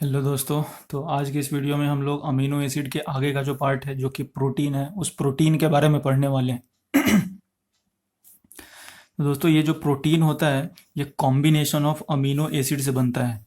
Hello दोस्तों। तो आज की इस वीडियो में हम लोग अमीनो एसिड के आगे का जो पार्ट है जो कि प्रोटीन है उस प्रोटीन के बारे में पढ़ने वाले हैं। तो दोस्तों ये जो प्रोटीन होता है ये कॉम्बिनेशन ऑफ अमीनो एसिड से बनता है।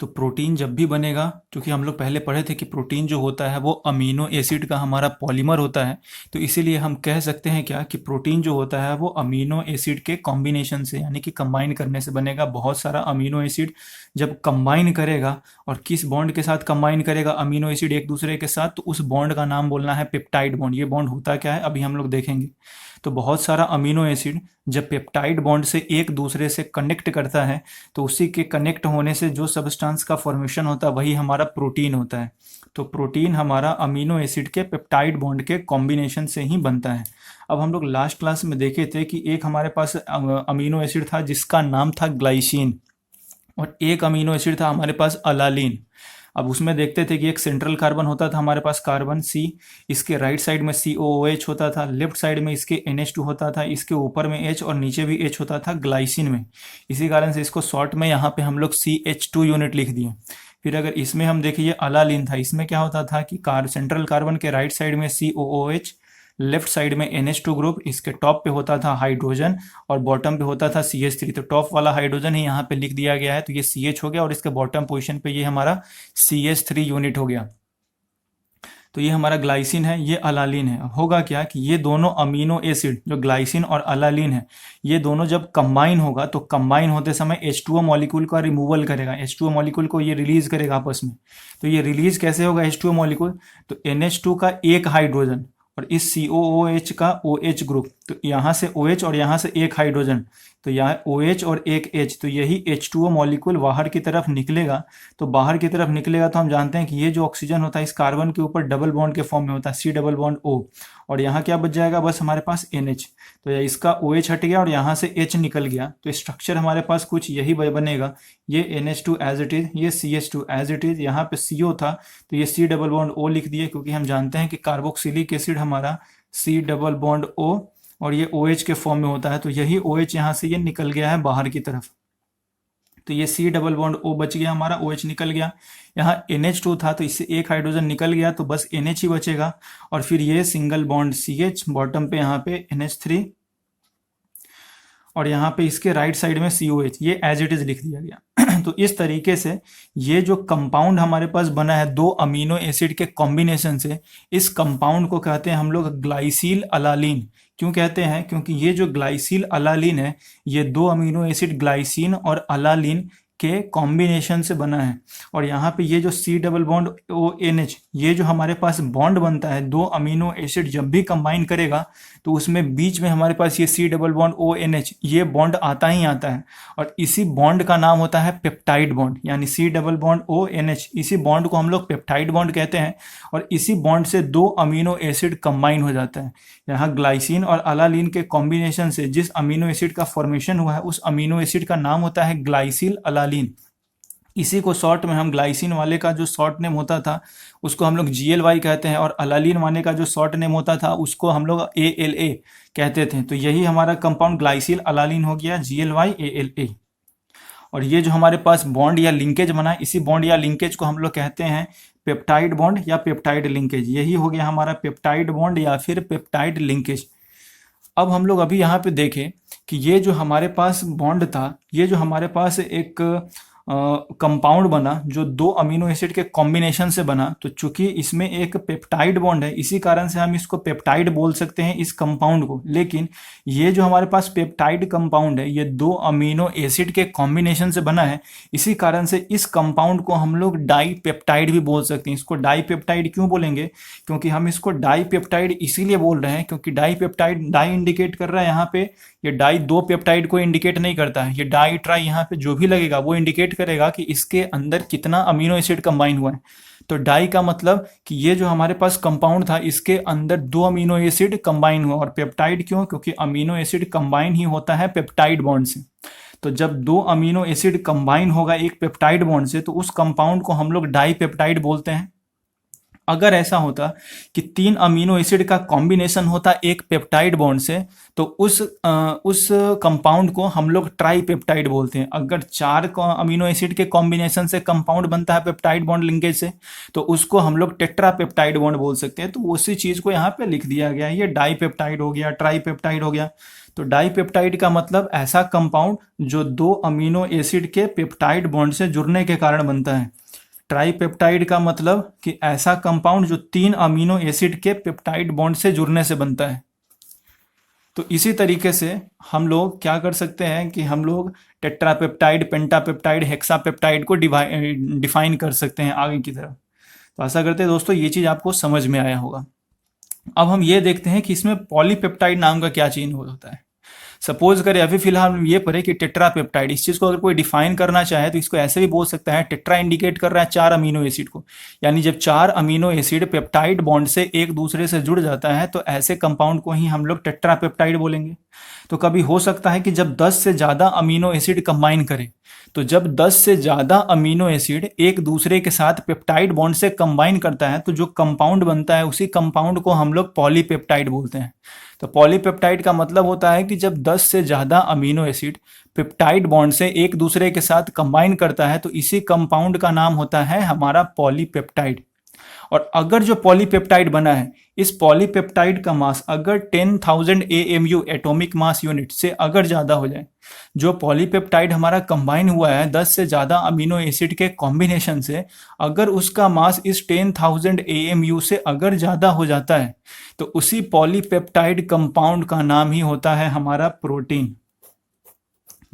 तो प्रोटीन जब भी बनेगा, क्योंकि हम लोग पहले पढ़े थे कि प्रोटीन जो होता है वो अमीनो एसिड का हमारा पॉलीमर होता है, तो इसीलिए हम कह सकते हैं क्या कि प्रोटीन जो होता है वो अमीनो एसिड के कॉम्बिनेशन से यानी कि कंबाइन करने से बनेगा। बहुत सारा अमीनो एसिड जब कंबाइन करेगा, और किस बॉन्ड के साथ कंबाइन करेगा अमीनो एसिड एक दूसरे के साथ, तो उस बॉन्ड का नाम बोलना है पेप्टाइड बॉन्ड। ये बॉन्ड होता क्या है अभी हम लोग देखेंगे। तो बहुत सारा अमीनो एसिड जब पेप्टाइड बॉन्ड से एक दूसरे से कनेक्ट करता है, तो उसी के कनेक्ट होने से जो सब्सटेंस का फॉर्मेशन होता है वही हमारा प्रोटीन होता है। तो प्रोटीन हमारा अमीनो एसिड के पेप्टाइड बॉन्ड के कॉम्बिनेशन से ही बनता है। अब हम लोग लास्ट क्लास में देखे थे कि एक हमारे पास अमीनो एसिड था जिसका नाम था ग्लाइसिन, और एक अमीनो एसिड था हमारे पास अलालीन। अब उसमें देखते थे कि एक सेंट्रल कार्बन होता था हमारे पास कार्बन सी, इसके राइट साइड में COOH होता था, लेफ्ट साइड में इसके NH2 होता था, इसके ऊपर में H और नीचे भी H होता था ग्लाइसिन में। इसी कारण से इसको शॉर्ट में यहाँ पे हम लोग CH2 यूनिट लिख दिए। फिर अगर इसमें हम देखिए अलालीन था, इसमें क्या होता था कि सेंट्रल कार्बन के राइट साइड में COOH, लेफ्ट साइड में NH2 ग्रुप, इसके टॉप पे होता था हाइड्रोजन और बॉटम पे होता था CH3। तो टॉप वाला हाइड्रोजन ही यहाँ पे लिख दिया गया है, तो ये CH हो गया और इसके बॉटम पोजीशन पे ये हमारा CH3 यूनिट हो गया। तो ये हमारा ग्लाइसिन है, ये अलालीन है। अब होगा क्या कि ये दोनों अमीनो एसिड जो ग्लाइसिन और अलालीन है, ये दोनों जब कंबाइन होगा तो कंबाइन होते समय H2O मॉलिक्यूल का रिमूवल करेगा, H2O मॉलिक्यूल को ये रिलीज करेगा आपस में। तो ये रिलीज कैसे होगा H2O मॉलिक्यूल? तो NH2 का एक हाइड्रोजन और इस COOH का OH ग्रुप, तो यहाँ से OH और यहाँ से एक हाइड्रोजन, तो यहाँ OH और एक H, तो यही H2O मॉलिक्यूल बाहर की तरफ निकलेगा। तो बाहर की तरफ निकलेगा तो हम जानते हैं कि ये जो ऑक्सीजन होता है इस कार्बन के ऊपर डबल बॉन्ड के फॉर्म में होता है, C डबल बॉन्ड O, और यहाँ क्या बच जाएगा बस हमारे पास NH। तो इसका OH हट गया और यहाँ से H निकल गया, तो स्ट्रक्चर हमारे पास कुछ यही बनेगा। ये NH2 एज इट इज, ये CH2 एज इट इज, यहाँ पे CO था तो ये C डबल बॉन्ड O लिख दिए, क्योंकि हम जानते हैं कि कार्बोक्सिलिक एसिड हमारा C डबल बॉन्ड O और ये OH के फॉर्म में होता है, तो यही OH यहाँ से ये निकल गया है बाहर की तरफ। तो ये C डबल बॉन्ड O बच गया, हमारा OH निकल गया। यहाँ NH2 था तो इससे एक हाइड्रोजन निकल गया, तो बस NH ही बचेगा। और फिर ये सिंगल बॉन्ड CH, बॉटम पे यहाँ पे NH3, और यहाँ पे इसके राइट साइड में COH, ये एज इट इज लिख दिया गया। तो इस तरीके से ये जो कंपाउंड हमारे पास बना है दो अमीनो एसिड के कॉम्बिनेशन से, इस कंपाउंड को कहते हैं हम लोग ग्लाइसिल अलालीन। क्यों कहते हैं? क्योंकि ये जो ग्लाइसिल अलालीन है ये दो अमीनो एसिड ग्लाइसिन और अलालीन के कॉम्बिनेशन से बना है। और यहाँ पे ये जो C डबल बॉन्ड ONH, ये जो हमारे पास बॉन्ड बनता है दो अमीनो एसिड जब भी कंबाइन करेगा तो उसमें बीच में हमारे पास ये C डबल बॉन्ड ONH, ये बॉन्ड आता ही आता है, और इसी बॉन्ड का नाम होता है पेप्टाइड बॉन्ड, यानी C डबल बॉन्ड ONH। इसी बॉन्ड को हम लोग पेप्टाइड बॉन्ड कहते हैं, और इसी बॉन्ड से दो अमीनो एसिड कंबाइन हो जाता है। यहाँ ग्लाइसिन और अलालीन के कॉम्बिनेशन से जिस अमीनो एसिड का फॉर्मेशन हुआ है उस अमीनो एसिड का नाम होता है ग्लाइसिल अलालीन। इसी को शॉर्ट में हम ग्लाइसिन वाले का जो शॉर्ट नेम होता था उसको हम लोग GLY कहते हैं, और अलालीन वाले का जो शॉर्ट नेम होता था उसको हम लोग ALA कहते थे। तो यही हमारा कंपाउंड ग्लाइसिल अलालीन हो गया, GLY ALA। और ये जो हमारे पास बॉन्ड या लिंकेज बना है, इसी बॉन्ड या लिंकेज को हम लोग कहते हैं पेप्टाइड बॉन्ड या पेप्टाइड लिंकेज। यही हो गया हमारा पेप्टाइड बॉन्ड या फिर पेप्टाइड लिंकेज। अब हम लोग अभी यहाँ पे देखें कि ये जो हमारे पास बॉन्ड था, ये जो हमारे पास एक कंपाउंड बना जो दो अमीनो एसिड के कॉम्बिनेशन से बना, तो चूंकि इसमें एक पेप्टाइड बॉन्ड है इसी कारण से हम इसको पेप्टाइड बोल सकते हैं इस कंपाउंड को। लेकिन ये जो हमारे पास पेप्टाइड कंपाउंड है ये दो अमीनो एसिड के कॉम्बिनेशन से बना है, इसी कारण से इस कंपाउंड को हम लोग डाई पेप्टाइड भी बोल सकते हैं। इसको डाई पेप्टाइड क्यों बोलेंगे? क्योंकि हम इसको डाई पेप्टाइड इसीलिए बोल रहे हैं क्योंकि डाई पेप्टाइड, डाई इंडिकेट कर रहा है यहाँ पे, ये डाई दो पेप्टाइड को इंडिकेट नहीं करता है, ये डाई ट्राई यहाँ पे जो भी लगेगा वो इंडिकेट करेगा कि इसके अंदर कितना अमीनो एसिड कंबाइन हुआ है। तो डाई का मतलब कि ये जो हमारे पास कंपाउंड था इसके अंदर दो अमीनो एसिड कंबाइन हुआ। और पेप्टाइड क्यों? क्योंकि अमीनो एसिड कंबाइन ही होता है पेप्टाइड बॉन्ड से। तो जब दो अमीनो एसिड कंबाइन होगा एक पेप्टाइड बॉन्ड से तो उस कंपाउंड को हम लोग डाई पेप्टाइड बोलते हैं। अगर ऐसा होता कि 3 अमीनो एसिड का कॉम्बिनेशन होता एक पेप्टाइड बॉन्ड से, तो उस कंपाउंड को हम लोग ट्राईपेप्टाइड बोलते हैं। अगर 4 अमीनो एसिड के कॉम्बिनेशन से कंपाउंड बनता है पेप्टाइड बॉन्ड लिंकेज से, तो उसको हम लोग टेट्रापेप्टाइड बॉन्ड बोल सकते हैं। तो उसी चीज को यहाँ पे लिख दिया गया है। ये डाईपेप्टाइड हो गया, ट्राईपेप्टाइड हो गया। तो डाईपेप्टाइड का मतलब ऐसा कंपाउंड जो 2 अमीनो एसिड के पेप्टाइड बॉन्ड से जुड़ने के कारण बनता है। ट्राईपेप्टाइड का मतलब कि ऐसा कंपाउंड जो 3 अमीनो एसिड के पेप्टाइड बॉन्ड से जुड़ने से बनता है। तो इसी तरीके से हम लोग क्या कर सकते हैं कि हम लोग टेट्रापेप्टाइड, पेंटापेप्टाइड, हेक्सापेप्टाइड को डिफाइन कर सकते हैं आगे की तरफ। तो आशा करते हैं दोस्तों ये चीज आपको समझ में आया होगा। अब हम ये देखते हैं कि इसमें पॉलीपेप्टाइड नाम का क्या चीज होता है। सपोज करें अभी फिलहाल हम ये पढ़े कि टेट्रापेप्टाइड, इस चीज को अगर कोई डिफाइन करना चाहे तो इसको ऐसे भी बोल सकता है, टेट्रा इंडिकेट कर रहा है 4 अमीनो एसिड को, यानी जब 4 अमीनो एसिड पेप्टाइड बॉन्ड से एक दूसरे से जुड़ जाता है तो ऐसे कंपाउंड को ही हम लोग टेट्रापेप्टाइड बोलेंगे। तो कभी हो सकता है कि जब 10 से ज्यादा अमीनो एसिड कंबाइन करे, तो जब 10 से ज्यादा अमीनो एसिड एक दूसरे के साथ पेप्टाइड बॉन्ड से कंबाइन करता है तो जो कंपाउंड बनता है उसी कंपाउंड को हम लोग पॉलीपेप्टाइड बोलते हैं। तो पॉलीपेप्टाइड का मतलब होता है कि जब 10 से ज्यादा अमीनो एसिड पेप्टाइड बॉन्ड से एक दूसरे के साथ कंबाइन करता है तो इसी कंपाउंड का नाम होता है हमारा पॉलीपेप्टाइड। और अगर जो पॉलीपेप्टाइड बना है, इस पॉलीपेप्टाइड का मास अगर 10,000 AMU एटॉमिक मास यूनिट से अगर ज्यादा हो जाए, जो पॉलीपेप्टाइड हमारा कंबाइन हुआ है 10 से ज्यादा अमीनो एसिड के कॉम्बिनेशन से, अगर उसका मास इस 10,000 AMU से अगर ज्यादा हो जाता है तो उसी पॉलीपेप्टाइड कंपाउंड का नाम ही होता है हमारा प्रोटीन।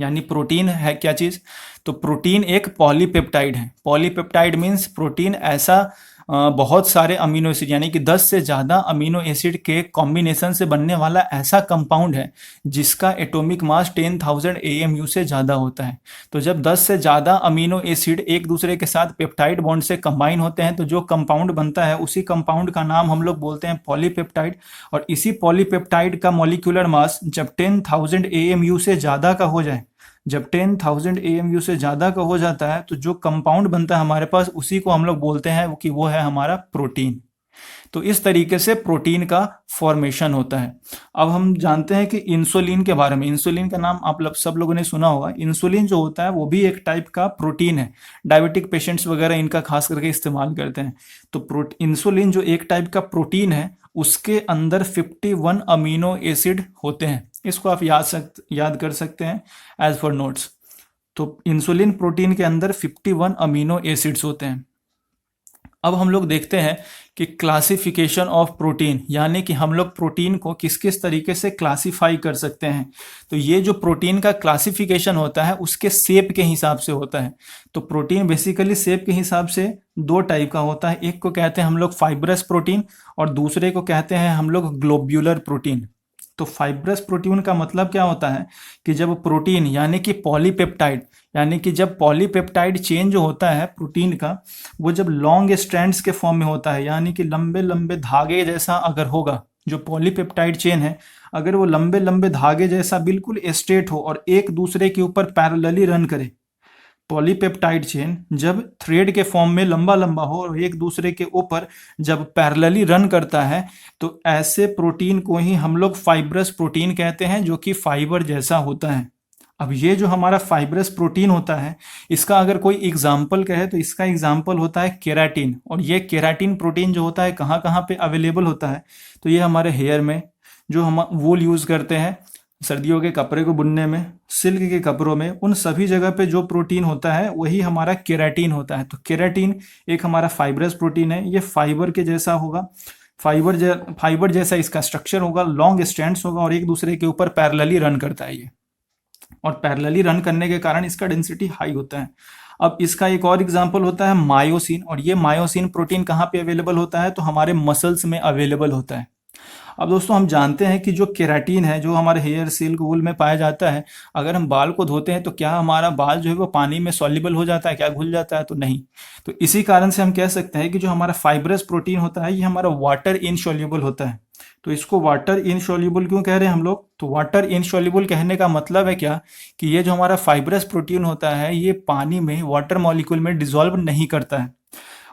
यानी प्रोटीन है क्या चीज? तो प्रोटीन एक पॉलीपेप्टाइड है। पॉलीपेप्टाइड मीन्स प्रोटीन ऐसा बहुत सारे अमीनो एसिड यानी कि 10 से ज्यादा अमीनो एसिड के कॉम्बिनेशन से बनने वाला ऐसा कंपाउंड है जिसका एटॉमिक मास 10,000 AMU से ज्यादा होता है। तो जब 10 से ज्यादा अमीनो एसिड एक दूसरे के साथ पेप्टाइड बॉन्ड से कंबाइन होते हैं तो जो कंपाउंड बनता है उसी कंपाउंड का नाम हम लोग बोलते हैं पॉलीपेप्टाइड। और इसी पॉलीपेप्टाइड का मॉलिक्यूलर मास जब 10,000 AMU से ज्यादा का हो जाए, जब 10,000 AMU से ज्यादा का हो जाता है तो जो कंपाउंड बनता है हमारे पास उसी को हम लोग बोलते हैं कि वो है हमारा प्रोटीन। तो इस तरीके से प्रोटीन का फॉर्मेशन होता है। अब हम जानते हैं कि इंसुलिन के बारे में। इंसुलिन का नाम आप सब लोगों ने सुना होगा। इंसुलिन जो होता है वो भी एक टाइप का प्रोटीन है। डायबिटिक पेशेंट्स वगैरह इनका खास करके इस्तेमाल करते हैं। तो इंसुलिन जो एक टाइप का प्रोटीन है उसके अंदर 51 अमीनो एसिड होते हैं। इसको आप याद कर सकते हैं एज फॉर नोट्स। तो इंसुलिन प्रोटीन के अंदर 51 अमीनो एसिड्स होते हैं। अब हम लोग देखते हैं कि क्लासिफिकेशन ऑफ प्रोटीन, यानी कि हम लोग प्रोटीन को किस किस तरीके से क्लासिफाई कर सकते हैं। तो ये जो प्रोटीन का क्लासिफिकेशन होता है उसके शेप के हिसाब से होता है। तो प्रोटीन बेसिकली शेप के हिसाब से 2 टाइप का होता है। एक को कहते हैं हम लोग फाइब्रस प्रोटीन और दूसरे को कहते हैं हम लोग ग्लोब्यूलर प्रोटीन। तो फाइब्रस प्रोटीन का मतलब क्या होता है कि जब प्रोटीन यानी कि पॉलीपेप्टाइड, यानी कि जब पॉलीपेप्टाइड चेन जो होता है प्रोटीन का, वो जब लॉन्ग स्ट्रैंड्स के फॉर्म में होता है, यानी कि लंबे लंबे धागे जैसा अगर होगा, जो पॉलीपेप्टाइड चेन है अगर वो लंबे लंबे धागे जैसा बिल्कुल स्ट्रेट हो और एक दूसरे के ऊपर पैरेलली रन करे, पॉलीपेप्टाइड चेन जब थ्रेड के फॉर्म में लंबा लंबा हो और एक दूसरे के ऊपर जब पैरेलली रन करता है तो ऐसे प्रोटीन को ही हम लोग फाइब्रस प्रोटीन कहते हैं, जो कि फाइबर जैसा होता है। अब ये जो हमारा फाइब्रस प्रोटीन होता है इसका अगर कोई एग्जाम्पल कहे तो इसका एग्जाम्पल होता है केराटिन। और ये केराटिन प्रोटीन जो होता है कहाँ कहाँ पे अवेलेबल होता है? तो ये हमारे हेयर में, जो हम वूल यूज़ करते हैं सर्दियों के कपड़े को बुनने में, सिल्क के कपड़ों में, उन सभी जगह पे जो प्रोटीन होता है वही हमारा केराटिन होता है। तो केराटिन एक हमारा फाइब्रस प्रोटीन है। ये फाइबर के जैसा होगा, फाइबर जैसा इसका स्ट्रक्चर होगा, लॉन्ग स्ट्रैंड्स होगा और एक दूसरे के ऊपर पैरेलली रन करता है ये। और पैरेलली रन करने के कारण इसका डेंसिटी हाई होता है। अब इसका एक और एग्जांपल होता है मायोसिन। और ये मायोसिन प्रोटीन कहाँ पे अवेलेबल होता है? तो हमारे मसल्स में अवेलेबल होता है। अब दोस्तों हम जानते हैं कि जो केराटिन है, जो हमारे हेयर, सिल्क, वूल में पाया जाता है, अगर हम बाल को धोते हैं तो क्या हमारा बाल जो है वो पानी में सॉल्युबल हो जाता है? क्या घुल जाता है? तो नहीं। तो इसी कारण से हम कह सकते हैं कि जो हमारा फाइब्रस प्रोटीन होता है ये हमारा वाटर इनसॉल्युबल होता है। तो इसको वाटर इनसॉल्युबल क्यों कह रहे हैं हम लोग? तो वाटर इनसॉल्युबल कहने का मतलब है क्या कि ये जो हमारा फाइब्रस प्रोटीन होता है ये पानी में, वाटर मॉलिक्यूल में डिसॉल्व नहीं करता है।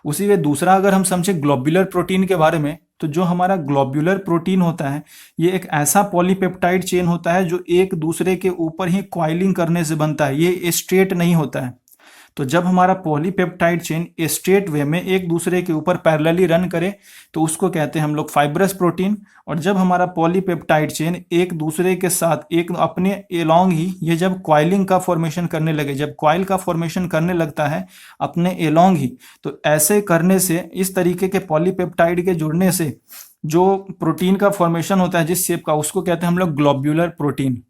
उसी वे दूसरा अगर हम समझे ग्लोब्यूलर प्रोटीन के बारे में, तो जो हमारा ग्लोब्यूलर प्रोटीन होता है ये एक ऐसा पॉलीपेप्टाइड चेन होता है जो एक दूसरे के ऊपर ही कॉइलिंग करने से बनता है, ये स्ट्रेट नहीं होता है। तो जब हमारा पॉलीपेप्टाइड चेन स्ट्रेट वे में एक दूसरे के ऊपर पैरेलली रन करे तो उसको कहते हैं हम लोग फाइब्रस प्रोटीन। और जब हमारा पॉलीपेप्टाइड चेन एक दूसरे के साथ एक अपने एलोंग ही ये जब कॉइलिंग का फॉर्मेशन करने लगे, जब कॉइल का फॉर्मेशन करने लगता है अपने एलोंग ही, तो ऐसे करने से, इस तरीके के पॉलीपेप्टाइड के जुड़ने से जो प्रोटीन का फॉर्मेशन होता है जिस शेप का, उसको कहते हैं हम लोग ग्लोब्यूलर प्रोटीन।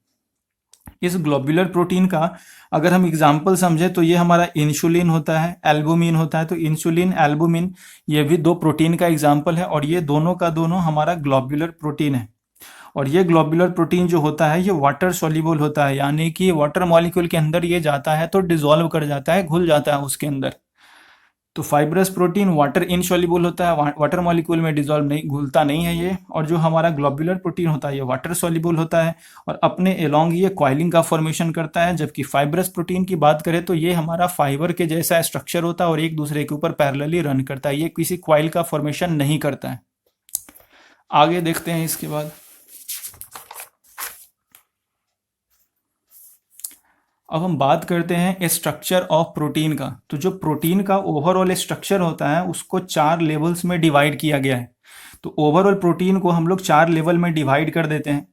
इस ग्लोब्यूलर प्रोटीन का अगर हम एग्जाम्पल समझे तो ये हमारा इंसुलिन होता है, एल्बुमिन होता है। तो इंसुलिन, एल्बुमिन ये भी दो प्रोटीन का एग्जाम्पल है और ये दोनों का दोनों हमारा ग्लोब्यूलर प्रोटीन है। और ये ग्लोब्यूलर प्रोटीन जो होता है ये वाटर सोल्यूबल होता है, यानी कि वाटर मॉलिक्यूल के अंदर ये जाता है तो डिसॉल्व कर जाता है, घुल जाता है उसके अंदर। तो फाइब्रस प्रोटीन वाटर इनसॉल्युबल होता है, वाटर मॉलिक्यूल में डिसॉल्व नहीं, घुलता नहीं है ये। और जो हमारा ग्लोब्यूलर प्रोटीन होता है ये वाटर सॉल्युबल होता है और अपने एलोंग ये कॉइलिंग का फॉर्मेशन करता है। जबकि फाइब्रस प्रोटीन की बात करें तो ये हमारा फाइबर के जैसा स्ट्रक्चर होता है और एक दूसरे के ऊपर पैरेलली रन करता है, ये किसी कॉइल का फॉर्मेशन नहीं करता है। आगे देखते हैं इसके बाद। अब हम बात करते हैं स्ट्रक्चर ऑफ प्रोटीन का। तो जो प्रोटीन का ओवरऑल स्ट्रक्चर होता है उसको 4 लेवल्स में डिवाइड किया गया है। तो ओवरऑल प्रोटीन को हम लोग 4 लेवल में डिवाइड कर देते हैं।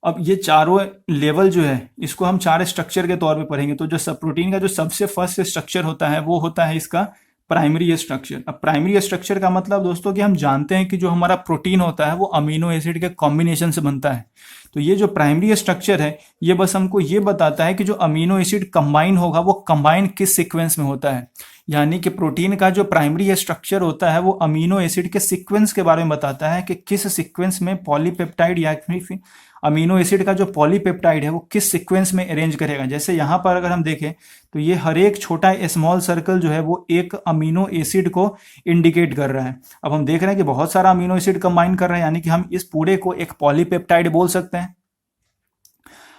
अब ये चारों लेवल जो है इसको हम 4 स्ट्रक्चर के तौर पे पढ़ेंगे। तो जो सब प्रोटीन का जो सबसे फर्स्ट स्ट्रक्चर होता है वो होता है इसका प्राइमरी स्ट्रक्चर। अब प्राइमरी स्ट्रक्चर का मतलब दोस्तों कि हम जानते हैं कि जो हमारा प्रोटीन होता है वो अमीनो एसिड के कॉम्बिनेशन से बनता है। तो ये जो प्राइमरी स्ट्रक्चर है ये बस हमको ये बताता है कि जो अमीनो एसिड कंबाइन होगा वो कंबाइन किस सीक्वेंस में होता है। यानी कि प्रोटीन का जो प्राइमरी स्ट्रक्चर होता है वो अमीनो एसिड के सीक्वेंस के बारे में बताता है कि किस सीक्वेंस में पॉलीपेप्टाइड या फिर अमीनो एसिड का जो पॉलीपेप्टाइड है वो किस सीक्वेंस में अरेंज करेगा। जैसे यहाँ पर अगर हम देखें तो ये हर एक छोटा स्मॉल सर्कल जो है वो एक अमीनो एसिड को इंडिकेट कर रहा है। अब हम देख रहे हैं कि बहुत सारा अमीनो एसिड कंबाइन कर रहे हैं, यानी कि हम इस पूरे को एक पॉलीपेप्टाइड बोल सकते हैं।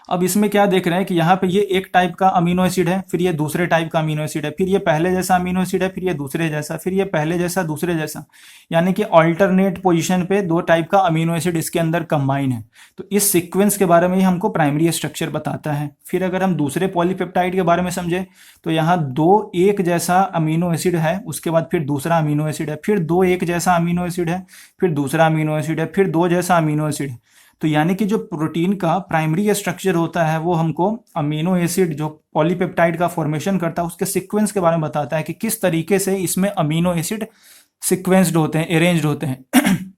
अब इसमें क्या देख रहे हैं कि यहाँ पे ये एक टाइप का अमीनो एसिड है, फिर ये दूसरे टाइप का अमीनो एसिड है, फिर ये पहले जैसा अमीनो एसिड है, फिर ये दूसरे जैसा, फिर ये पहले जैसा दूसरे जैसा, यानी कि ऑल्टरनेट पोजीशन पे 2 टाइप का अमीनो एसिड इसके अंदर कंबाइन है। तो इस सीक्वेंस के बारे में ही हमको प्राइमरी स्ट्रक्चर बताता है। फिर अगर हम दूसरे पॉलीपेप्टाइड के बारे में समझे तो यहाँ 2 एक जैसा अमीनो एसिड है, उसके बाद फिर दूसरा अमीनो एसिड है, फिर 2 एक जैसा अमीनो एसिड है, फिर दूसरा अमीनो एसिड है, फिर 2 जैसा अमीनो एसिड है। तो यानी कि जो प्रोटीन का प्राइमरी स्ट्रक्चर होता है वो हमको अमीनो एसिड जो पॉलीपेप्टाइड का फॉर्मेशन करता है उसके सीक्वेंस के बारे में बताता है कि किस तरीके से इसमें अमीनो एसिड सीक्वेंस्ड होते हैं, अरेंज्ड होते हैं।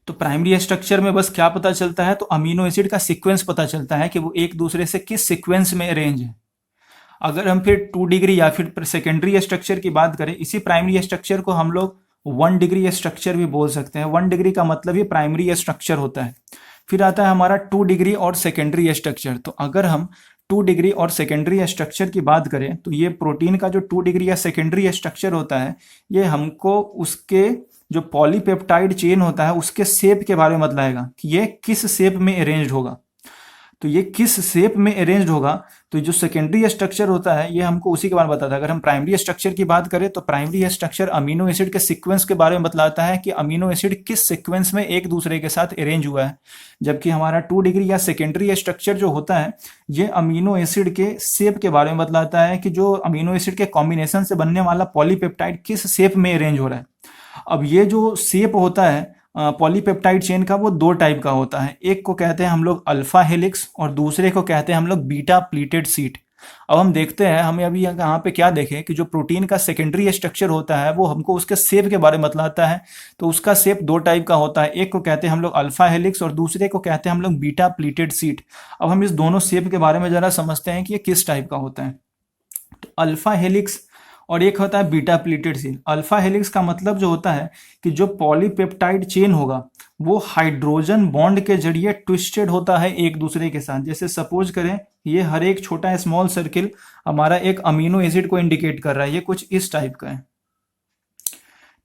तो प्राइमरी स्ट्रक्चर में बस क्या पता चलता है, तो अमीनो एसिड का सीक्वेंस पता चलता है कि वो एक दूसरे से किस सीक्वेंस में अरेंज है। अगर हम फिर 2 डिग्री या फिर सेकेंडरी स्ट्रक्चर की बात करें, इसी प्राइमरी स्ट्रक्चर को हम लोग 1 डिग्री स्ट्रक्चर भी बोल सकते हैं। 1 डिग्री का मतलब ही प्राइमरी स्ट्रक्चर होता है। फिर आता है हमारा 2 डिग्री और सेकेंडरी स्ट्रक्चर। तो अगर हम 2 डिग्री और सेकेंडरी स्ट्रक्चर की बात करें तो ये प्रोटीन का जो 2 डिग्री या सेकेंडरी स्ट्रक्चर होता है ये हमको उसके जो पॉलीपेप्टाइड चेन होता है उसके शेप के बारे में बतलाएगा कि ये किस शेप में अरेंज्ड होगा। तो ये किस शेप में अरेंज्ड होगा, तो जो सेकेंडरी स्ट्रक्चर होता है ये हमको उसी के बारे में बताता है। अगर हम प्राइमरी स्ट्रक्चर की बात करें तो प्राइमरी स्ट्रक्चर अमीनो एसिड के सीक्वेंस के बारे में बतलाता है कि अमीनो एसिड किस सीक्वेंस में एक दूसरे के साथ अरेंज हुआ है। जबकि हमारा 2 डिग्री या सेकेंडरी स्ट्रक्चर जो होता है ये अमीनो एसिड के शेप के बारे में बतलाता है कि जो अमीनो एसिड के कॉम्बिनेशन से बनने वाला पॉलीपेप्टाइड किस शेप में अरेंज हो रहा है। अब ये जो शेप होता है पॉलीपेप्टाइड चेन का वो 2 टाइप का होता है। एक को कहते हैं हम लोग अल्फा हेलिक्स और दूसरे को कहते हैं हम लोग बीटा प्लीटेड शीट। अब हम देखते हैं, हमें अभी यहाँ पे क्या देखें कि जो प्रोटीन का सेकेंडरी स्ट्रक्चर होता है वो हमको उसके शेप के बारे में बतलाता है। तो उसका शेप 2 टाइप का होता है, एक को कहते हैं हम लोग अल्फा हेलिक्स और दूसरे को कहते हैं हम लोग बीटा प्लीटेड शीट। अब हम इस दोनों शेप के बारे में जरा समझते हैं कि ये किस टाइप का होता है। तो अल्फा हेलिक्स और एक होता है beta pleated chain. Alpha helix का मतलब जो होता है कि जो पॉलीपेप्टाइड चेन होगा वो हाइड्रोजन बॉन्ड के जरिए ट्विस्टेड होता है एक दूसरे के साथ। जैसे सपोज करें ये हर एक छोटा स्मॉल सर्किल हमारा एक अमीनो एसिड को इंडिकेट कर रहा है, ये कुछ इस टाइप का है।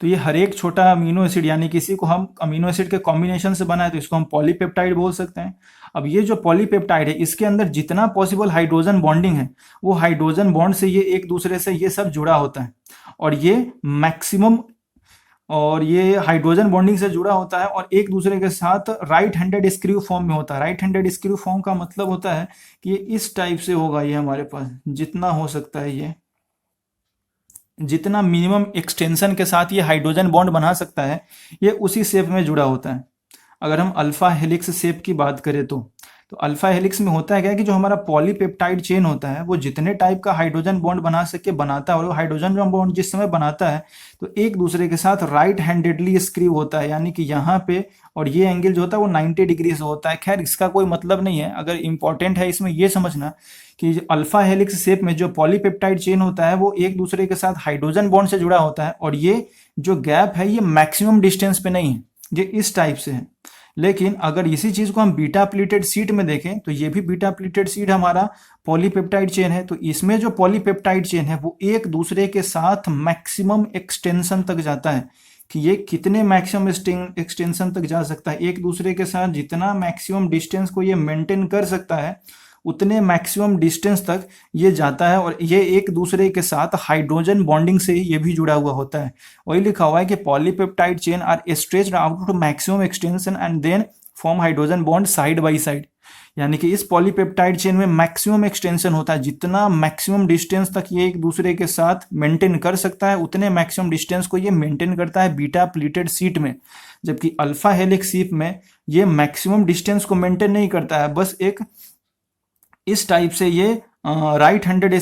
तो ये हर एक छोटा अमीनो एसिड, यानी किसी को हम अमीनो एसिड के कॉम्बिनेशन से बना है तो इसको हम पॉलीपेप्टाइड बोल सकते हैं। अब ये जो पॉलीपेप्टाइड है इसके अंदर जितना पॉसिबल हाइड्रोजन बॉन्डिंग है वो हाइड्रोजन बॉन्ड से ये एक दूसरे से ये सब जुड़ा होता है। और ये मैक्सिमम, और ये हाइड्रोजन बॉन्डिंग से जुड़ा होता है और एक दूसरे के साथ राइट हैंडेड स्क्रू फॉर्म में होता है। राइट हैंडेड स्क्रू फॉर्म का मतलब होता है कि ये इस टाइप से होगा, ये हमारे पास जितना हो सकता है, ये जितना मिनिमम एक्सटेंशन के साथ ये हाइड्रोजन बॉन्ड बना सकता है, ये उसी शेप में जुड़ा होता है। अगर हम अल्फा हेलिक्स शेप की बात करें तो अल्फा हेलिक्स में होता है क्या कि जो हमारा पॉलीपेप्टाइड चेन होता है वो जितने टाइप का हाइड्रोजन बॉन्ड बना सके बनाता है, और वो हाइड्रोजन बॉन्ड जिस समय बनाता है तो एक दूसरे के साथ राइट हैंडेडली स्क्रू होता है, यानी कि यहाँ पे, और ये एंगल जो होता है वो 90 डिग्री से होता है। खैर इसका कोई मतलब नहीं है, अगर इंपॉर्टेंट है इसमें ये समझना कि अल्फा हेलिक्स शेप में जो पॉलीपेप्टाइड चेन होता है वो एक दूसरे के साथ हाइड्रोजन बॉन्ड से जुड़ा होता है, और ये जो गैप है ये मैक्सिमम डिस्टेंस पे नहीं है, ये इस टाइप से है। लेकिन अगर इसी चीज को हम बीटा प्लीटेड शीट में देखें तो ये भी बीटा प्लीटेड शीट हमारा पॉलीपेप्टाइड चेन है, तो इसमें जो पॉलीपेप्टाइड चेन है वो एक दूसरे के साथ मैक्सिमम एक्सटेंशन तक जाता है। कि ये कितने मैक्सिमम एक्सटेंशन तक जा सकता है, एक दूसरे के साथ जितना मैक्सिमम डिस्टेंस को ये मेंटेन कर सकता है उतने मैक्सिमम डिस्टेंस तक ये जाता है, और ये एक दूसरे के साथ हाइड्रोजन बॉन्डिंग से ये भी जुड़ा हुआ होता है। वही लिखा हुआ है कि polypeptide chain are stretched out to maximum extension and then form hydrogen bond side by side. यानी कि इस पॉलीपेप्टाइड चेन में मैक्सिमम एक्सटेंशन होता है, जितना मैक्सिमम डिस्टेंस तक ये एक दूसरे के साथ मेंटेन कर सकता है उतने मैक्सिमम डिस्टेंस को ये मेंटेन करता है बीटा प्लीटेड शीट में। जबकि अल्फा हेलिक्स शीट में ये मैक्सिमम डिस्टेंस को मेंटेन नहीं करता है, बस एक इस टाइप से ये राइट हैंडेड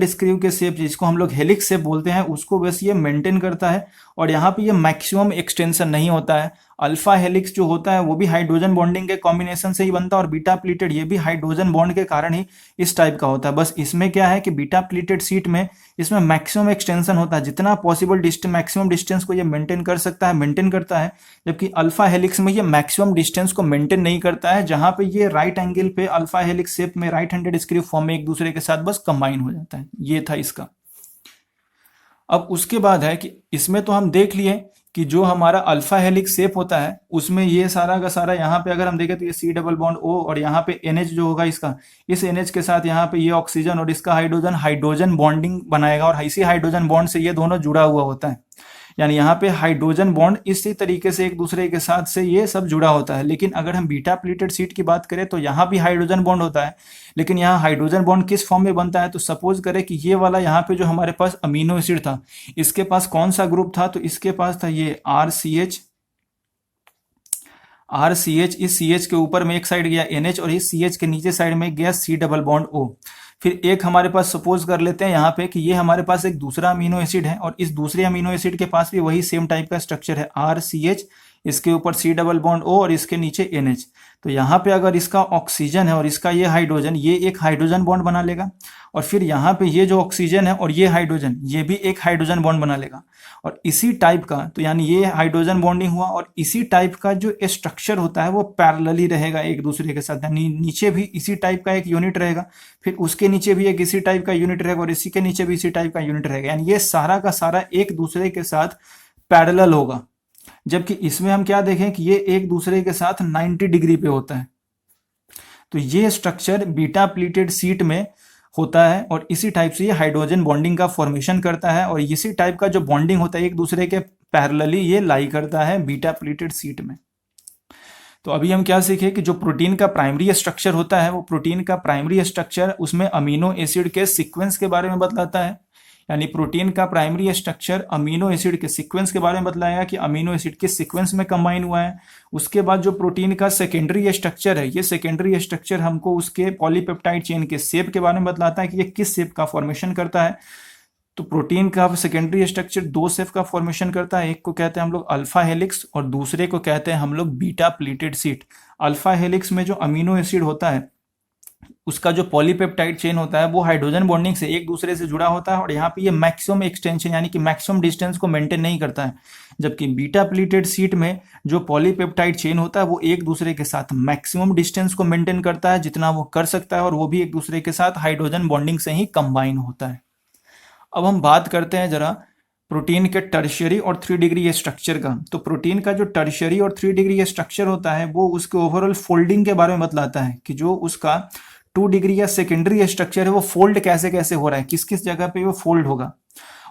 स्क्रू के शेप जिसको हम लोग हेलिक्स शेप बोलते हैं उसको बस ये मेंटेन करता है, और यहाँ पे ये मैक्सिमम एक्सटेंशन नहीं होता है। अल्फा हेलिक्स जो होता है वो भी हाइड्रोजन बॉन्डिंग के कॉम्बिनेशन से ही बनता है, और बीटा प्लीटेड ये भी हाइड्रोजन बॉन्ड के कारण ही इस टाइप का होता है। बस इसमें क्या है कि बीटा प्लीटेड शीट में इसमें मैक्सिमम एक्सटेंशन होता है, जितना पॉसिबल मैक्सिमम डिस्टेंस को ये मेंटेन कर सकता है मेंटेन करता है। जबकि अल्फा हेलिक्स में ये मैक्सिमम डिस्टेंस को मेंटेन नहीं करता है, जहां पे ये राइट एंगल पे अल्फा हेलिक्स शेप में राइट हैंडेड स्क्रू फॉर्म में एक दूसरे के साथ बस कंबाइन हो जाता है। ये था इसका। अब उसके बाद है कि इसमें तो हम देख लिए कि जो हमारा अल्फा हेलिक्स शेप होता है उसमें ये सारा का सारा, यहाँ पे अगर हम देखें तो ये C डबल बॉन्ड O, और यहाँ पे NH जो होगा इसका, इस NH के साथ यहाँ पे ये ऑक्सीजन और इसका हाइड्रोजन बॉन्डिंग बनाएगा, और इसी हाइड्रोजन बॉन्ड से ये दोनों जुड़ा हुआ होता है। यानी यहाँ पे हाइड्रोजन बॉन्ड इसी तरीके से एक दूसरे के साथ से ये सब जुड़ा होता है। लेकिन अगर हम बीटा प्लीटेड शीट की बात करें तो यहाँ भी हाइड्रोजन बॉन्ड होता है, लेकिन यहाँ हाइड्रोजन बॉन्ड किस फॉर्म में बनता है, तो सपोज करें कि ये वाला यहाँ पे जो हमारे पास अमीनो एसिड था, इसके पास कौन सा ग्रुप था, तो इसके पास था ये RCH, इस CH के ऊपर में एक साइड गया NH, और इस CH के नीचे साइड में गया C डबल बॉन्ड O। फिर एक हमारे पास सपोज कर लेते हैं यहाँ पे कि ये हमारे पास एक दूसरा अमीनो एसिड है, और इस दूसरे अमीनो एसिड के पास भी वही सेम टाइप का स्ट्रक्चर है, RCH, इसके ऊपर C डबल बॉन्ड O और इसके नीचे NH। तो यहाँ पे अगर इसका ऑक्सीजन है और इसका ये हाइड्रोजन, ये एक हाइड्रोजन बॉन्ड बना लेगा, और फिर यहाँ पे ये जो ऑक्सीजन है और ये हाइड्रोजन, ये भी एक हाइड्रोजन बॉन्ड बना लेगा। और इसी टाइप का, तो यानी ये हाइड्रोजन बॉन्डिंग हुआ, और इसी टाइप का जो स्ट्रक्चर होता है वो पैरेलली रहेगा एक दूसरे के साथ, यानी नीचे भी इसी टाइप का एक यूनिट रहेगा, फिर उसके नीचे भी एक इसी टाइप का यूनिट रहेगा, और इसी के नीचे भी इसी टाइप का यूनिट रहेगा। यानी ये सारा का सारा एक दूसरे के साथ पैरेलल होगा। जबकि इसमें हम क्या देखें कि ये एक दूसरे के साथ 90 डिग्री पे होता है। तो ये स्ट्रक्चर बीटा प्लीटेड शीट में होता है, और इसी टाइप से ये हाइड्रोजन बॉन्डिंग का फॉर्मेशन करता है, और इसी टाइप का जो बॉन्डिंग होता है एक दूसरे के पैरेलली ये लाई करता है बीटा प्लीटेड शीट में। तो अभी हम क्या सीखे कि जो प्रोटीन का प्राइमरी स्ट्रक्चर होता है वो प्रोटीन का प्राइमरी स्ट्रक्चर उसमें अमीनो एसिड के सीक्वेंस के बारे में बतलाता है। यानी प्रोटीन का प्राइमरी स्ट्रक्चर अमीनो एसिड के सीक्वेंस के बारे में बतलाएगा कि अमीनो एसिड किस सीक्वेंस में कंबाइन हुआ है। उसके बाद जो प्रोटीन का सेकेंडरी स्ट्रक्चर है, ये सेकेंडरी स्ट्रक्चर हमको उसके पॉलीपेप्टाइड चेन के शेप के बारे में बतलाता है कि ये किस शेप का फॉर्मेशन करता है। तो प्रोटीन का सेकेंडरी स्ट्रक्चर दो शेप का फॉर्मेशन करता है, एक को कहते हैं हम लोग अल्फा हेलिक्स और दूसरे को कहते हैं हम लोग beta pleated sheet. Alpha helix में जो अमीनो एसिड होता है उसका जो पॉलीपेप्टाइड चेन होता है वो हाइड्रोजन बॉन्डिंग से एक दूसरे से जुड़ा होता है, और यहाँ पे ये मैक्सिमम एक्सटेंशन यानी कि मैक्सिमम डिस्टेंस को मेंटेन नहीं करता है। जबकि बीटा प्लीटेड शीट में जो पॉलीपेप्टाइड चेन होता है वो एक दूसरे के साथ मैक्सिमम डिस्टेंस को मेंटेन करता है जितना वो कर सकता है, और वो भी एक दूसरे के साथ हाइड्रोजन बॉन्डिंग से ही कंबाइन होता है। अब हम बात करते हैं जरा प्रोटीन के टर्शियरी और 3 डिग्री स्ट्रक्चर का। तो प्रोटीन का जो टर्शियरी और 3 डिग्री स्ट्रक्चर होता है वो उसके ओवरऑल फोल्डिंग के बारे में बतलाता है कि जो उसका 2 डिग्री या सेकेंडरी स्ट्रक्चर है वो फोल्ड कैसे कैसे हो रहा है, किस किस जगह पे वो फोल्ड होगा।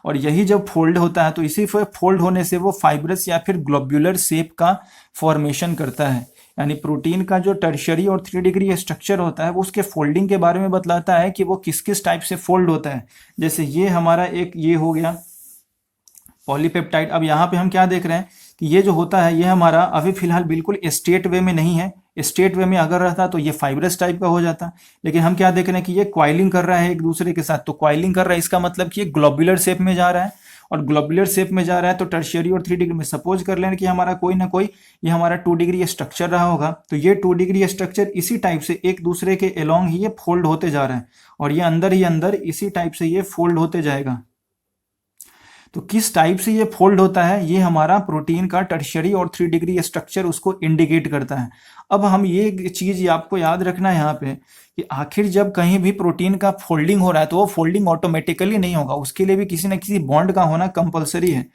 और यही जब फोल्ड होता है तो इसी फोल्ड होने से वो फाइब्रस या फिर ग्लोब्यूलर शेप का फॉर्मेशन करता है। यानी प्रोटीन का जो टर्शियरी और 3 डिग्री स्ट्रक्चर होता है वो उसके फोल्डिंग के बारे में बतलाता है कि वो किस किस टाइप से फोल्ड होता है। जैसे ये हमारा एक ये हो गया पॉलीपेप्टाइड। अब यहाँ पे हम क्या देख रहे हैं कि ये जो होता है ये हमारा अभी फिलहाल बिल्कुल स्ट्रेट वे में नहीं है। स्ट्रेट वे में अगर रहता तो ये फाइब्रस टाइप का हो जाता, लेकिन हम क्या देख रहे हैं कि ये क्वाइलिंग कर रहा है एक दूसरे के साथ। तो क्वाइलिंग कर रहा है इसका मतलब कि ये ग्लोबुलर शेप में जा रहा है, और ग्लोबुलर शेप में जा रहा है तो टर्शियरी और 3 डिग्री में सपोज कर लें कि हमारा कोई ना कोई ये हमारा 2 डिग्री स्ट्रक्चर रहा होगा। तो ये 2 डिग्री स्ट्रक्चर इसी टाइप से एक दूसरे के अलोंग ही ये फोल्ड होते जा रहा है, और ये अंदर ही अंदर इसी टाइप से ये फोल्ड होते जाएगा। तो किस टाइप से ये फोल्ड होता है ये हमारा प्रोटीन का टर्शियरी और 3 डिग्री स्ट्रक्चर उसको इंडिकेट करता है। अब हम ये चीज़ आपको याद रखना है यहाँ पे कि आखिर जब कहीं भी प्रोटीन का फोल्डिंग हो रहा है तो वो फोल्डिंग ऑटोमेटिकली नहीं होगा, उसके लिए भी किसी न किसी बॉन्ड का होना कंपलसरी है।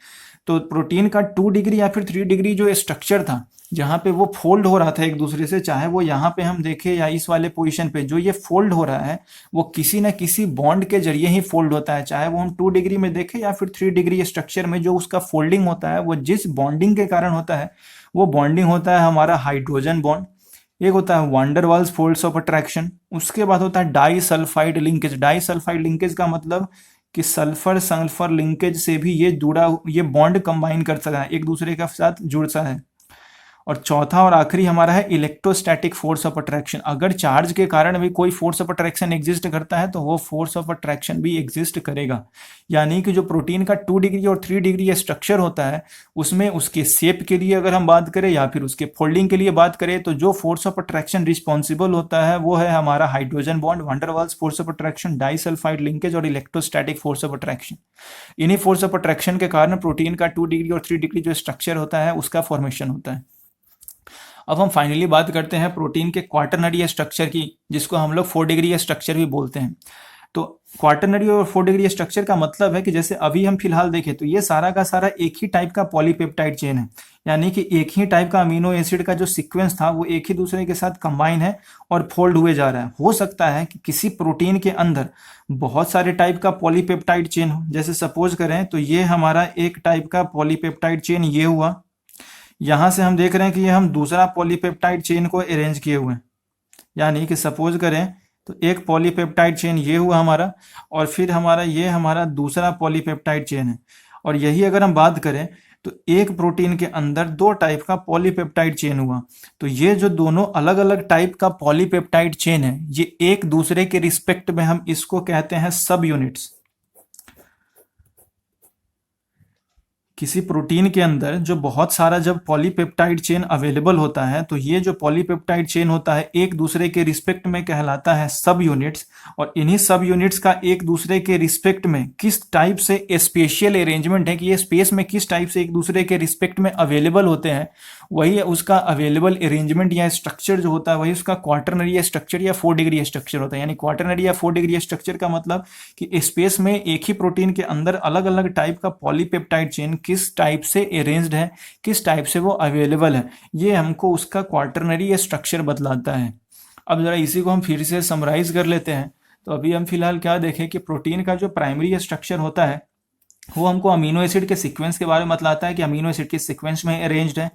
तो प्रोटीन का 2 डिग्री या फिर 3 डिग्री जो स्ट्रक्चर था जहाँ पे वो फोल्ड हो रहा था एक दूसरे से, चाहे वो यहाँ पे हम देखें या इस वाले पोजीशन पे जो ये फोल्ड हो रहा है वो किसी न किसी बॉन्ड के जरिए ही फोल्ड होता है। चाहे वो हम 2 डिग्री में देखें या फिर 3 डिग्री स्ट्रक्चर में जो उसका फोल्डिंग होता है वो जिस बॉन्डिंग के कारण होता है वो बॉन्डिंग होता है हमारा हाइड्रोजन बॉन्ड, एक होता है van der Waals force of attraction, उसके बाद होता है disulphide linkage. Disulphide linkage का मतलब कि सल्फर सल्फर लिंकेज से भी ये बॉन्ड कंबाइन कर सकता है, एक दूसरे के साथ जुड़ सा है। और चौथा और आखिरी हमारा है इलेक्ट्रोस्टैटिक फोर्स ऑफ अट्रैक्शन। अगर चार्ज के कारण भी कोई फोर्स ऑफ अट्रैक्शन एग्जिस्ट करता है तो वो फोर्स ऑफ अट्रैक्शन भी एग्जिस्ट करेगा। यानी कि जो प्रोटीन का 2 डिग्री और 3 डिग्री स्ट्रक्चर होता है उसमें उसके शेप के लिए अगर हम बात करें या फिर उसके फोल्डिंग के लिए बात करें तो जो फोर्स ऑफ अट्रैक्शन रिस्पॉन्सिबल होता है वो है हमारा hydrogen bond, van der Waals force of attraction, disulphide linkage और इलेक्ट्रोस्टैटिक फोर्स ऑफ अट्रैक्शन। इन्हीं फोर्स ऑफ अट्रैक्शन के कारण प्रोटीन का 2 डिग्री और 3 डिग्री जो स्ट्रक्चर होता है उसका फॉर्मेशन होता है। अब हम फाइनली बात करते हैं प्रोटीन के क्वाटरनरी स्ट्रक्चर की, जिसको हम लोग 4 डिग्री स्ट्रक्चर भी बोलते हैं। तो क्वाटरनरी और 4 डिग्री स्ट्रक्चर का मतलब है कि जैसे अभी हम फिलहाल देखें तो ये सारा का सारा एक ही टाइप का पॉलीपेप्टाइड चेन है, यानी कि एक ही टाइप का अमीनो एसिड का जो सीक्वेंस था वो एक ही दूसरे के साथ कंबाइन है और फोल्ड हुए जा रहा है। हो सकता है कि किसी प्रोटीन के अंदर बहुत सारे टाइप का पॉलीपेप्टाइड चेन हो, जैसे सपोज करें तो ये हमारा एक टाइप का पॉलीपेप्टाइड चेन ये हुआ, यहाँ से हम देख रहे हैं कि ये हम दूसरा पॉलीपेप्टाइड चेन को अरेंज किए हुए हैं। यानी कि सपोज करें तो एक पॉलीपेप्टाइड चेन ये हुआ हमारा, और फिर ये हमारा दूसरा पॉलीपेप्टाइड चेन है। और यही अगर हम बात करें तो एक प्रोटीन के अंदर 2 टाइप का पॉलीपेप्टाइड चेन हुआ। तो ये जो दोनों अलग अलग टाइप का पॉलीपेप्टाइड चेन है ये एक दूसरे के रिस्पेक्ट में हम इसको कहते हैं सब यूनिट्स। किसी प्रोटीन के अंदर जो बहुत सारा जब पॉलीपेप्टाइड चेन अवेलेबल होता है तो ये जो पॉलीपेप्टाइड चेन होता है एक दूसरे के रिस्पेक्ट में कहलाता है सब यूनिट्स। और इन्हीं सब यूनिट्स का एक दूसरे के रिस्पेक्ट में किस टाइप से स्पेशियल अरेंजमेंट है कि ये स्पेस में किस टाइप से एक दूसरे के रिस्पेक्ट में अवेलेबल होते हैं, वही उसका अवेलेबल अरेंजमेंट या स्ट्रक्चर जो होता है वही उसका क्वाटरनरी स्ट्रक्चर या 4 डिग्री स्ट्रक्चर होता है। यानी क्वाटरनरी या 4 डिग्री स्ट्रक्चर का मतलब कि स्पेस में एक ही प्रोटीन के अंदर अलग अलग टाइप का पॉलीपेप्टाइड चेन किस टाइप से अरेंज्ड है, किस टाइप से वो अवेलेबल है, ये हमको उसका क्वाटरनरी स्ट्रक्चर बतलाता है। अब जरा इसी को हम फिर से समराइज कर लेते हैं। तो अभी हम फिलहाल क्या देखें कि प्रोटीन का जो प्राइमरी स्ट्रक्चर होता है वो हमको अमीनो एसिड के सीक्वेंस के बारे में बतलाता है कि अमीनो एसिड किस सीक्वेंस में अरेंज्ड है।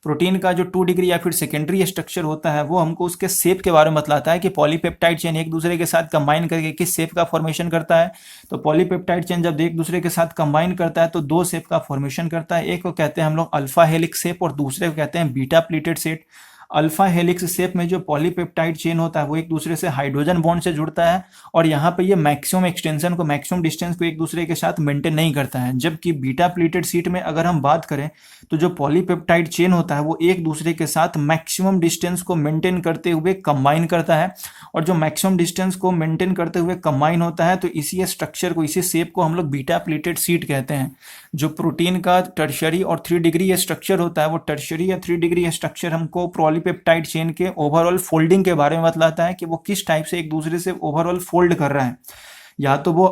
प्रोटीन का जो 2 डिग्री या फिर सेकेंडरी स्ट्रक्चर होता है वो हमको उसके शेप के बारे में बतलाता है कि पॉलीपेप्टाइड चेन एक दूसरे के साथ कंबाइन करके किस शेप का फॉर्मेशन करता है। तो पॉलीपेप्टाइड चेन जब एक दूसरे के साथ कंबाइन करता है तो 2 शेप का फॉर्मेशन करता है। एक को कहते हैं हम लोग अल्फा हेलिक्स शेप और दूसरे को कहते हैं beta pleated shape. Alpha helix shape में जो पॉलीपेप्टाइड चेन होता है वो एक दूसरे से हाइड्रोजन बॉन्ड से जुड़ता है, और यहाँ पे ये मैक्सिमम एक्सटेंशन को मैक्सिमम डिस्टेंस को एक दूसरे के साथ मेंटेन नहीं करता है। जबकि बीटा प्लीटेड शीट में अगर हम बात करें तो जो पॉलीपेप्टाइड चेन होता है वो एक दूसरे के साथ मैक्सिमम डिस्टेंस को मेंटेन करते हुए कंबाइन करता है, और जो मैक्सिमम डिस्टेंस को मेंटेन करते हुए कंबाइन होता है तो इसी स्ट्रक्चर को, इसी शेप को हम लोग बीटा प्लीटेड शीट कहते हैं। जो प्रोटीन का टर्शियरी और 3 डिग्री स्ट्रक्चर होता है वो टर्शियरी या 3 डिग्री स्ट्रक्चर हमको पॉलीपेप्टाइड चेन के ओवरऑल फोल्डिंग के बारे में बतलाता है कि वो किस टाइप से एक दूसरे से ओवरऑल फोल्ड कर रहा है। या तो वो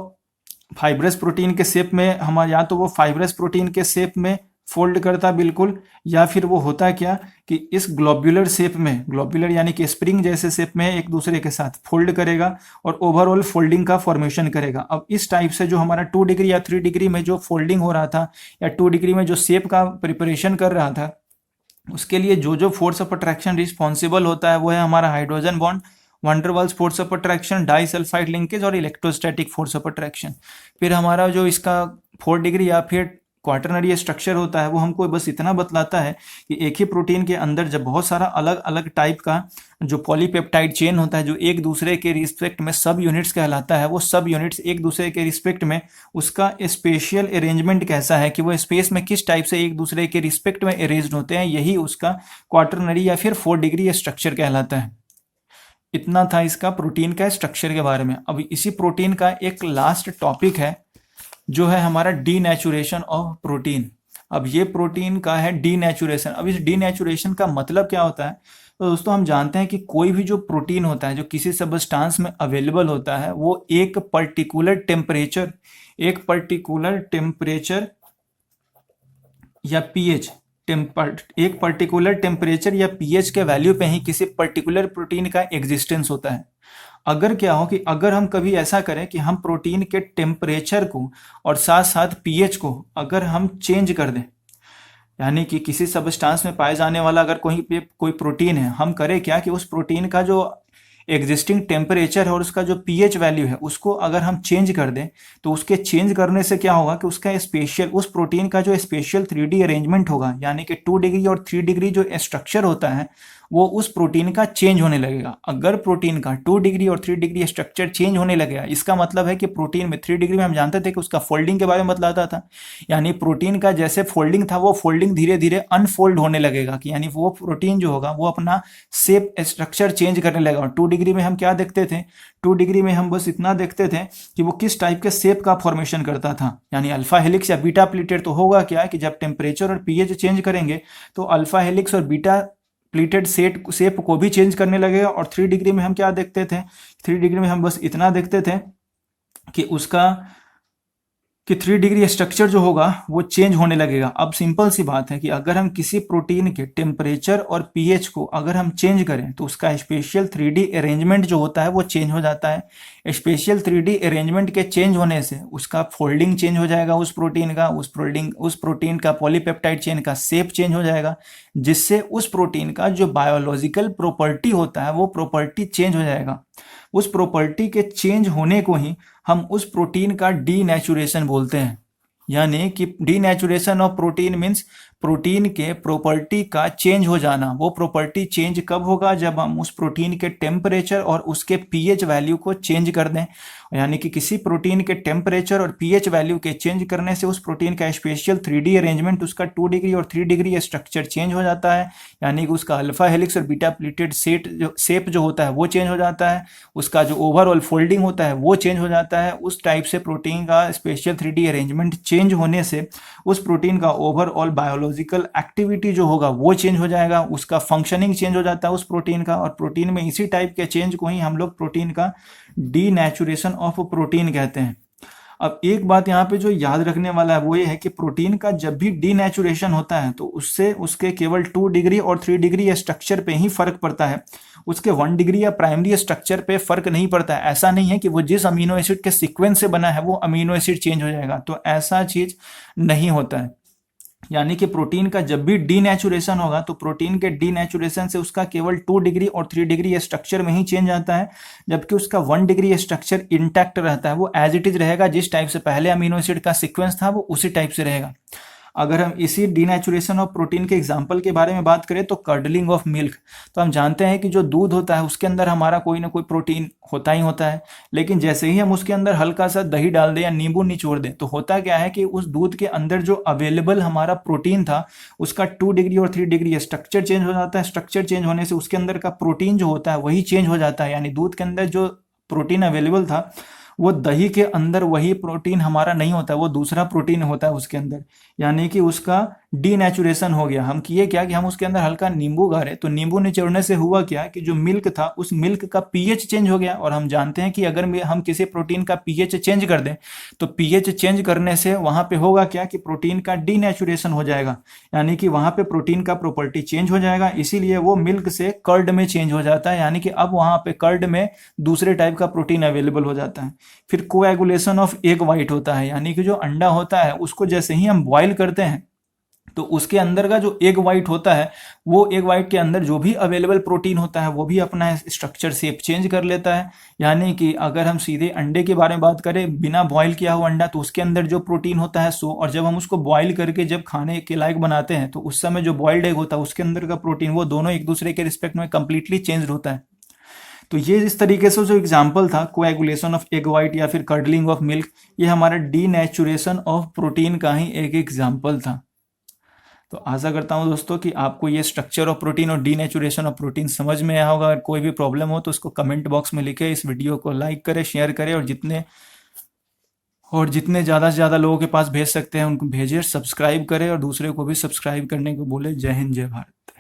फाइब्रस प्रोटीन के शेप में या तो वो फाइब्रस प्रोटीन के शेप में फोल्ड करता बिल्कुल, या फिर वो होता क्या कि इस ग्लोब्यूलर शेप में, ग्लोब्यूलर यानी कि स्प्रिंग जैसे शेप में एक दूसरे के साथ फोल्ड करेगा और ओवरऑल फोल्डिंग का फॉर्मेशन करेगा। अब इस टाइप से जो हमारा 2 डिग्री या 3 डिग्री में जो फोल्डिंग हो रहा था या 2 डिग्री में जो शेप का प्रिपरेशन कर रहा था, उसके लिए जो जो फोर्स ऑफ अट्रैक्शन रिस्पॉन्सिबल होता है वो है हमारा hydrogen bond, van der Waals force of attraction, disulphide linkage और इलेक्ट्रोस्टैटिक फोर्स ऑफ अट्रैक्शन। फिर हमारा जो इसका 4 डिग्री या फिर क्वाटरनरी स्ट्रक्चर होता है वो हमको बस इतना बतलाता है कि एक ही प्रोटीन के अंदर जब बहुत सारा अलग अलग टाइप का जो पॉलीपेप्टाइड चेन होता है जो एक दूसरे के रिस्पेक्ट में सब यूनिट्स कहलाता है, वो सब यूनिट्स एक दूसरे के रिस्पेक्ट में उसका स्पेशियल अरेंजमेंट कैसा है कि वो स्पेस में किस टाइप से एक दूसरे के रिस्पेक्ट में अरेंज्ड होते हैं, यही उसका क्वाटरनरी या फिर 4 डिग्री स्ट्रक्चर कहलाता है। इतना था इसका प्रोटीन का स्ट्रक्चर के बारे में। अब इसी प्रोटीन का एक लास्ट टॉपिक है जो है हमारा डीनेचुरेशन ऑफ प्रोटीन। अब ये प्रोटीन का है डीनेचुरेशन। अब इस डीनेचुरेशन का मतलब क्या होता है? तो दोस्तों हम जानते हैं कि कोई भी जो प्रोटीन होता है जो किसी सब्सटेंस में अवेलेबल होता है वो एक पर्टिकुलर टेम्परेचर या पीएच एक पर्टिकुलर टेम्परेचर या पीएच के वैल्यू पे ही किसी पर्टिकुलर प्रोटीन का एग्जिस्टेंस होता है। अगर क्या हो कि अगर हम कभी ऐसा करें कि हम प्रोटीन के टेम्परेचर को और साथ साथ पीएच को अगर हम चेंज कर दें, यानी कि किसी सब्सटेंस में पाए जाने वाला अगर कोई प्रोटीन है, हम करें क्या कि उस प्रोटीन का जो एग्जिस्टिंग टेम्परेचर है और उसका जो पीएच वैल्यू है उसको अगर हम चेंज कर दें, तो उसके चेंज करने से क्या होगा कि उसका स्पेशल उस प्रोटीन का जो स्पेशल 3D अरेंजमेंट होगा, यानी कि 2 डिग्री और 3 डिग्री जो स्ट्रक्चर होता है वो उस प्रोटीन का चेंज होने लगेगा। अगर प्रोटीन का 2 डिग्री और 3 डिग्री स्ट्रक्चर चेंज होने लगेगा, इसका मतलब है कि प्रोटीन में 3 डिग्री में हम जानते थे कि उसका फोल्डिंग के बारे में बतलाता था, यानी प्रोटीन का जैसे फोल्डिंग था वो फोल्डिंग धीरे धीरे अनफोल्ड होने लगेगा, कि यानी वो प्रोटीन जो होगा वो अपना शेप स्ट्रक्चर चेंज करने लगेगा। और 2 डिग्री में हम क्या देखते थे? 2 डिग्री में हम बस इतना देखते थे कि वो किस टाइप के शेप का फॉर्मेशन करता था, यानी अल्फा हेलिक्स या बीटा प्लीटेड। तो होगा क्या कि जब टेम्परेचर और पीएच चेंज करेंगे तो अल्फा हेलिक्स और बीटा प्लीटेड शेप को भी चेंज करने लगेगा। और 3 डिग्री में हम क्या देखते थे? 3 डिग्री में हम बस इतना देखते थे कि उसका 3 डिग्री स्ट्रक्चर जो होगा वो चेंज होने लगेगा। अब सिंपल सी बात है कि अगर हम किसी प्रोटीन के टेम्परेचर और पीएच को अगर हम चेंज करें तो उसका स्पेशल 3D अरेंजमेंट जो होता है वो चेंज हो जाता है। स्पेशल 3D अरेंजमेंट के चेंज होने से उसका फोल्डिंग चेंज हो जाएगा उस प्रोटीन का, उस प्रोटीन का पॉलीपेप्टाइड चेन का शेप चेंज हो जाएगा, जिससे उस प्रोटीन का जो बायोलॉजिकल प्रॉपर्टी होता है वो प्रॉपर्टी चेंज हो जाएगा। उस प्रॉपर्टी के चेंज होने को ही हम उस प्रोटीन का डीनेचुरेशन बोलते हैं। यानी कि denaturation of protein means protein के प्रॉपर्टी का चेंज हो जाना। वो प्रॉपर्टी चेंज कब होगा? जब हम उस प्रोटीन के टेम्परेचर और उसके पीएच वैल्यू को चेंज कर दें। यानी कि किसी प्रोटीन के टेम्परेचर और पीएच वैल्यू के चेंज करने से उस प्रोटीन का स्पेशल 3D अरेंजमेंट, उसका 2 डिग्री और 3 डिग्री स्ट्रक्चर चेंज हो जाता है, यानी कि उसका अल्फा हेलिक्स और बीटा प्लीटेड शेप जो होता है वो चेंज हो जाता है, उसका जो ओवरऑल फोल्डिंग होता है वो चेंज हो जाता है। उस टाइप से प्रोटीन का स्पेशल 3D अरेंजमेंट चेंज होने से उस प्रोटीन का ओवरऑल बायोलॉजिकल एक्टिविटी जो होगा वो चेंज हो जाएगा, उसका फंक्शनिंग चेंज हो जाता है उस प्रोटीन का। और प्रोटीन में इसी टाइप के चेंज को ही हम लोग प्रोटीन का डीनेचुरेशन ऑफ प्रोटीन कहते हैं। अब एक बात यहाँ पे जो याद रखने वाला है वो ये है कि प्रोटीन का जब भी डीनेचुरेशन होता है तो उससे उसके केवल 2 डिग्री और 3 डिग्री स्ट्रक्चर पे ही फर्क पड़ता है, उसके 1 डिग्री या प्राइमरी स्ट्रक्चर पे फर्क नहीं पड़ता है। ऐसा नहीं है कि वो जिस अमीनो एसिड के सीक्वेंस से बना है वो अमीनो एसिड चेंज हो जाएगा, तो ऐसा चीज नहीं होता है। यानी कि प्रोटीन का जब भी डीनेचुरेशन होगा तो प्रोटीन के डीनेचुरेशन से उसका केवल 2 डिग्री और 3 डिग्री स्ट्रक्चर में ही चेंज आता है, जबकि उसका 1 डिग्री स्ट्रक्चर इंटैक्ट रहता है, वो एज इट इज रहेगा। जिस टाइप से पहले अमीनो एसिड का सीक्वेंस था वो उसी टाइप से रहेगा। अगर हम इसी डीनेचुरेशन ऑफ प्रोटीन के एग्जाम्पल के बारे में बात करें तो कर्डलिंग ऑफ मिल्क, तो हम जानते हैं कि जो दूध होता है उसके अंदर हमारा कोई ना कोई प्रोटीन होता ही होता है, लेकिन जैसे ही हम उसके अंदर हल्का सा दही डाल दें या नींबू निचोड़ दें तो होता क्या है कि उस दूध के अंदर जो अवेलेबल हमारा प्रोटीन था उसका 2 डिग्री और 3 डिग्री स्ट्रक्चर चेंज हो जाता है। स्ट्रक्चर चेंज होने से उसके अंदर का प्रोटीन जो होता है वही चेंज हो जाता है, यानी दूध के अंदर जो प्रोटीन अवेलेबल था वो दही के अंदर वही प्रोटीन हमारा नहीं होता, वो दूसरा प्रोटीन होता है उसके अंदर, यानी कि उसका डीनेचुरेशन हो गया। हम किए क्या कि हम उसके अंदर हल्का नींबू गारे, तो नींबू निचोड़ने से हुआ क्या कि जो मिल्क था उस मिल्क का पीएच चेंज हो गया। और हम जानते हैं कि अगर हम किसी प्रोटीन का पीएच चेंज कर दें तो पीएच चेंज करने से वहां पे होगा क्या कि प्रोटीन का डीनेचुरेशन हो जाएगा, यानी कि वहां पे प्रोटीन का प्रॉपर्टी चेंज हो जाएगा, इसीलिए वो मिल्क से कर्ड में चेंज हो जाता है, यानी कि अब वहां पे कर्ड में दूसरे टाइप का प्रोटीन अवेलेबल हो जाता है। फिर कोएगुलेशन ऑफ एग वाइट होता है, यानी कि जो अंडा होता है उसको जैसे ही हम बॉईल करते हैं तो उसके अंदर का जो एग वाइट होता है, वो एग वाइट के अंदर जो भी अवेलेबल प्रोटीन होता है वो भी अपना स्ट्रक्चर शेप चेंज कर लेता है। यानी कि अगर हम सीधे अंडे के बारे में बात करें, बिना बॉईल किया हुआ अंडा, तो उसके अंदर जो प्रोटीन होता है सो, और जब हम उसको बॉईल करके जब खाने के लायक बनाते हैं तो उस समय जो बॉइल्ड एग होता है उसके अंदर का प्रोटीन, वो दोनों एक दूसरे के रिस्पेक्ट में कंप्लीटली चेंज होता है। तो ये इस तरीके से जो एग्जाम्पल था कोएगुलेशन ऑफ एग वाइट या फिर कर्डलिंग ऑफ मिल्क, ये हमारा डीनेचुरेशन ऑफ प्रोटीन का ही एक एग्जाम्पल था। तो आशा करता हूँ दोस्तों कि आपको ये स्ट्रक्चर ऑफ प्रोटीन और डीनेचुरेशन ऑफ प्रोटीन समझ में आया होगा। अगर कोई भी प्रॉब्लम हो तो उसको कमेंट बॉक्स में लिखे, इस वीडियो को लाइक करें, शेयर करें, और जितने ज़्यादा से ज़्यादा लोगों के पास भेज सकते हैं उनको भेजें, सब्सक्राइब करें और दूसरे को भी सब्सक्राइब करने को बोले। जय हिंद, जय भारत।